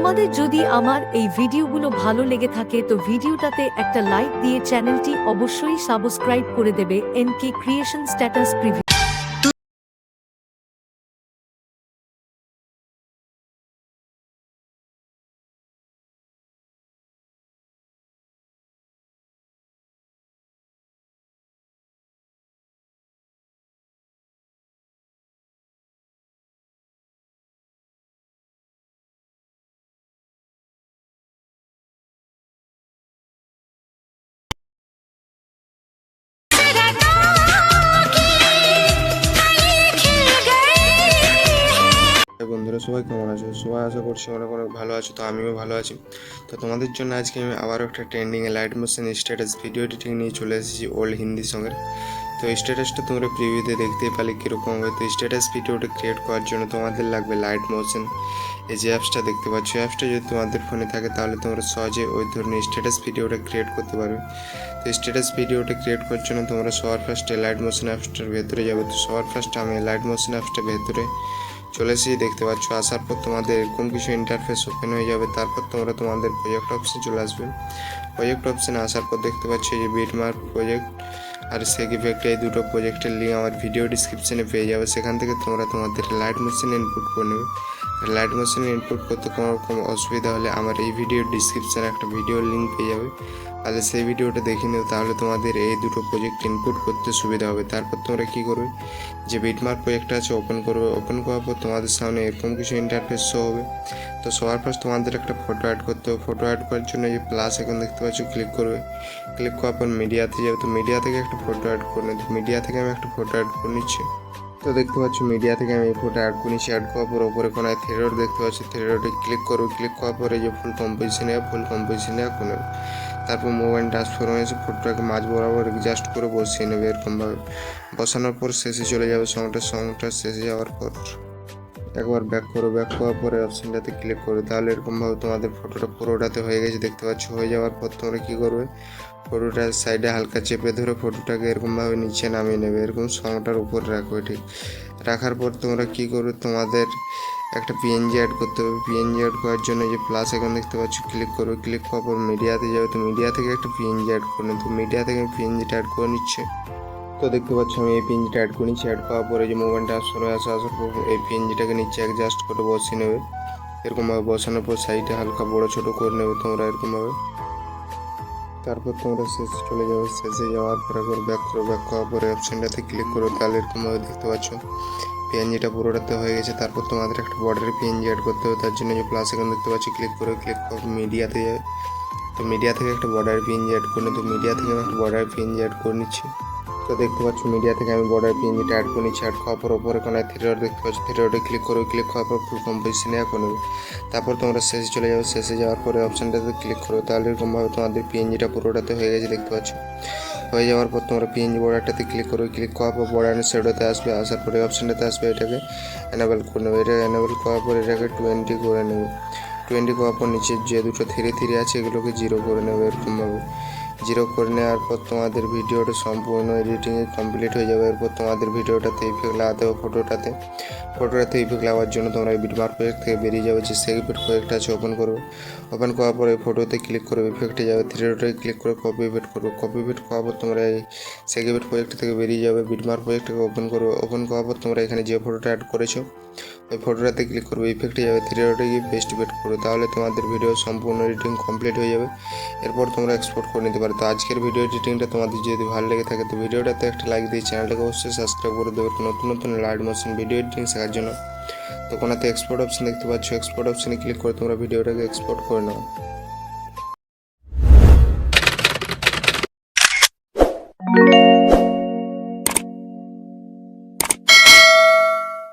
তোমাদের যদি আমার এই ভিডিওগুলো ভালো লেগে থাকে তো ভিডিওটাতে একটা লাইক দিয়ে চ্যানেলটি অবশ্যই সাবস্ক্রাইব করে দেবে। এনকে ক্রিয়েশন স্ট্যাটাস প্রিভিউ। বন্ধুরা সবাই কেমন আছো? সবাই আশা করছি অনেক অনেক ভালো আছো। তো আমিও ভালো আছি। তো তোমাদের জন্য আজকে আমি আবারও একটা ট্রেন্ডিংয়ে light motion status video editing নিয়ে চলে এসেছি ওল্ড হিন্দি সঙ্গে। তো স্ট্যাটাসটা তোমরা প্রিভিউতে দেখতেই পালে কীরকম হবে। তো স্ট্যাটাস ভিডিওটা ক্রিয়েট করার জন্য তোমাদের লাগবে লাইট মোশন। এই যে অ্যাপসটা দেখতে পাচ্ছ, অ্যাপসটা যদি তোমাদের ফোনে থাকে তাহলে তোমরা সহজে ওই ধরনের স্ট্যাটাস ভিডিওটা ক্রিয়েট করতে পারবে। তো স্ট্যাটাস ভিডিওটা ক্রিয়েট করার জন্য তোমরা সবার ফার্স্টে লাইট মোশন অ্যাপসটার ভেতরে যাবে। তো সবার ফার্স্টে আমি লাইট মোশন অ্যাপসটার ভেতরে চলে এসেছি, দেখতে পাচ্ছ। আসার পর তোমাদের এরকম কিছু ইন্টারফেস ওপেন হয়ে যাবে। তারপর তোমরা তোমাদের প্রজেক্ট অপশনে চলে আসবে। প্রজেক্ট অপশনে আসার পর দেখতে পাচ্ছ এই যে বিটমার্ক প্রজেক্ট আর সেগ ইফেক্ট, এই দুটো প্রজেক্টের লিঙ্ক আমার ভিডিও ডিসক্রিপশনে পেয়ে যাবে। সেখান থেকে তোমরা তোমাদের লাইট মোশনে ইনপুট করে নেবে। লাইট মোশনে ইনপুট করতে কোনো রকম অসুবিধা হলে আমার এই ভিডিওর ডিসক্রিপশানে একটা ভিডিওর লিঙ্ক পেয়ে যাবে, তাহলে সেই ভিডিওটা দেখে নিও। তাহলে তোমাদের এই দুটো প্রজেক্ট ইনপুট করতে সুবিধা হবে। তারপর তোমরা কী করবে, যে বিটমার্ক প্রজেক্টটা আছে ওপেন করবে। ওপেন করার পর তোমাদের সামনে এরকম কিছু ইন্টারফেস শো হবে। তো সবার ফার্স্ট তোমাদের একটা ফটো অ্যাড করতে হবে। ফটো অ্যাড করার জন্য এই প্লাস এখন দেখতে পাচ্ছ, ক্লিক করবে। ক্লিক করার পর মিডিয়াতে যাবে। তো মিডিয়া থেকে একটা ফটো অ্যাড করে নিই। তো মিডিয়া থেকে আমি একটা ফটো অ্যাড করে নিচ্ছি। তো দেখতে পাচ্ছ মিডিয়া থেকে আমি এই ফটো অ্যাড করে নিচ্ছি। অ্যাড করার পর ওপরে কোনায় থ্রেড দেখতে পাচ্ছি, থ্রেডে ক্লিক করবে। ক্লিক করার পরে যে ফুল কম্পোজিশনে করে তারপর মোবাইল ট্রান্সফরমেশন ফটোটাকে মাঝ বরাবর অ্যাডজাস্ট করে বসিয়ে নেবে। এরকমভাবে বসানোর পর শেষে চলে যাবে। সংটা শেষে যাওয়ার পর একবার ব্যাক করো। ব্যাক করার পরে অপশানটাতে ক্লিক করবে। তাহলে এরকমভাবে তোমাদের ফটোটা পুরোটাতে হয়ে গেছে, দেখতে পাচ্ছ। হয়ে যাওয়ার পর তোমরা কী করবে, ফটোটার সাইডে হালকা চেপে ধরে ফটোটাকে এরকমভাবে নিচে নামিয়ে নেবে। এরকম সংটার উপর রাখবে। ঠিক রাখার পর তোমরা কী করবে, তোমাদের একটা পিএনজি অ্যাড করতে হবে। পিএনজি অ্যাড করার জন্য যে প্লাস এখন দেখতে পাচ্ছ, ক্লিক করবে। ক্লিক করার পর মিডিয়াতে যাবে। তো মিডিয়া থেকে একটা পিএনজি অ্যাড করে নিই। তো মিডিয়া থেকে পিএনজিটা অ্যাড করে নিচ্ছে। তো দেখতে পাচ্ছ আমি এই পিএনজিটা অ্যাড করে নিচ্ছি। অ্যাড করার পরে যে মোবাইলটা আসার পর এই পিএনজিটাকে নিচে অ্যাডজাস্ট করে বসিয়ে নেবে। এরকমভাবে বসানোর পর সাইডে হালকা বড়ো ছোটো করে নেবে তোমরা এরকমভাবে। তারপর তোমরা শেষে চলে যাবে। শেষে যাওয়ার পর একবার ব্যাক করো। ব্যাক করার পরে অপশানটাতে ক্লিক করো। তাহলে এরকমভাবে দেখতে পাচ্ছ পিএনজিটা পুরোটাতে হয়ে গেছে। তারপর তোমাদের একটা বর্ডারের পিএনজি অ্যাড করতে হবে। তার জন্য যে প্লাস এখন দেখতে পাচ্ছ, ক্লিক করে ক্লিক করো মিডিয়াতে যাবে। তো মিডিয়া থেকে একটা বর্ডারের পিএনজি অ্যাড করে নিই। তো মিডিয়া থেকে আমি একটা বর্ডারের পিএনজি অ্যাড করে নিচ্ছি। তো দেখতে পাচ্ছ মিডিয়া থেকে আমি বর্ডার পিএনজিটা অ্যাড করে নিচ্ছি। অ্যাড করার পর ওপরে কোনায় থ্রেড দেখতে পাচ্ছ, থ্রেডে ক্লিক করো। ক্লিক করার পর ফুল কম্পোজিশনে করে নেবে। তারপর তোমরা শেষে চলে যাবে। শেষে যাওয়ার পরে অপশানটাতে ক্লিক করো। তাহলে এরকমভাবে তোমাদের পিএনজিটা পুরোটাতে হয়ে গেছে, দেখতে পাচ্ছ। হয়ে যাওয়ার পর তোমরা পিএনজি বর্ডারটাতে ক্লিক করো। ক্লিক করার পর বর্ডারের শেডোতে আসবে। আসার পরে অপশানটাতে আসবে, এটাকে এনেবল করে নেবে। এটা এনেবল করার পর এটাকে 20 করে নেবে। 20 করার পর নিচে যে দুটো থ্রি আছে এগুলোকে 0 করে নেবে। এরকমভাবে 0 করে নেওয়ার পর তোমাদের ভিডিওটা সম্পূর্ণ এডিটিংয়ে কমপ্লিট হয়ে যাবে। এরপর তোমাদের ভিডিওটাতে ইফেক্ট লাগাতে হবে। ফটোটাতে ইফেক্ট লাগাবার জন্য তোমরা এই বিটমার্ক প্রজেক্ট থেকে বেরিয়ে যাবে। যে সেগ ইফেক্ট প্রজেক্টটা আছে ওপেন করবে। ওপেন করার পর এই ফটোতে ক্লিক করে ইফেক্টে যাবে। থ্রেডে ক্লিক করে কপি ইফেক্ট করবে। কপি ইফেক্ট করার পর তোমরা এই সেগ ইফেক্ট প্রজেক্ট থেকে বেরিয়ে যাবে। বিটমার্ক প্রজেক্টটাকে ওপেন করবে। ওপেন করার পর তোমরা এখানে যে ফটোটা অ্যাড করেছো ওই ফটোটাতে ক্লিক করবে। ইফেক্টে যাবে, থ্রেডে গিয়ে পেস্ট ইফেক্ট করবে। তাহলে তোমাদের ভিডিও সম্পূর্ণ এডিটিং কমপ্লিট হয়ে যাবে। এরপর তোমরা এক্সপোর্ট করে নিতে পারো। তো আজকের ভিডিও এডিটিংটা তোমাদের যদি ভালো লেগে থাকে তো ভিডিওটাতে একটা লাইক দিয়ে চ্যানেলটাকে অবশ্যই সাবস্ক্রাইব করে দেবে নতুন নতুন লাইট মোশন ভিডিও এডিটিং শেখার জন্য। তো কোনাতে এক্সপোর্ট অপশন দেখতে পাচ্ছ, এক্সপোর্ট অপশনে ক্লিক করে তোমরা ভিডিওটাকে এক্সপোর্ট করে নাও।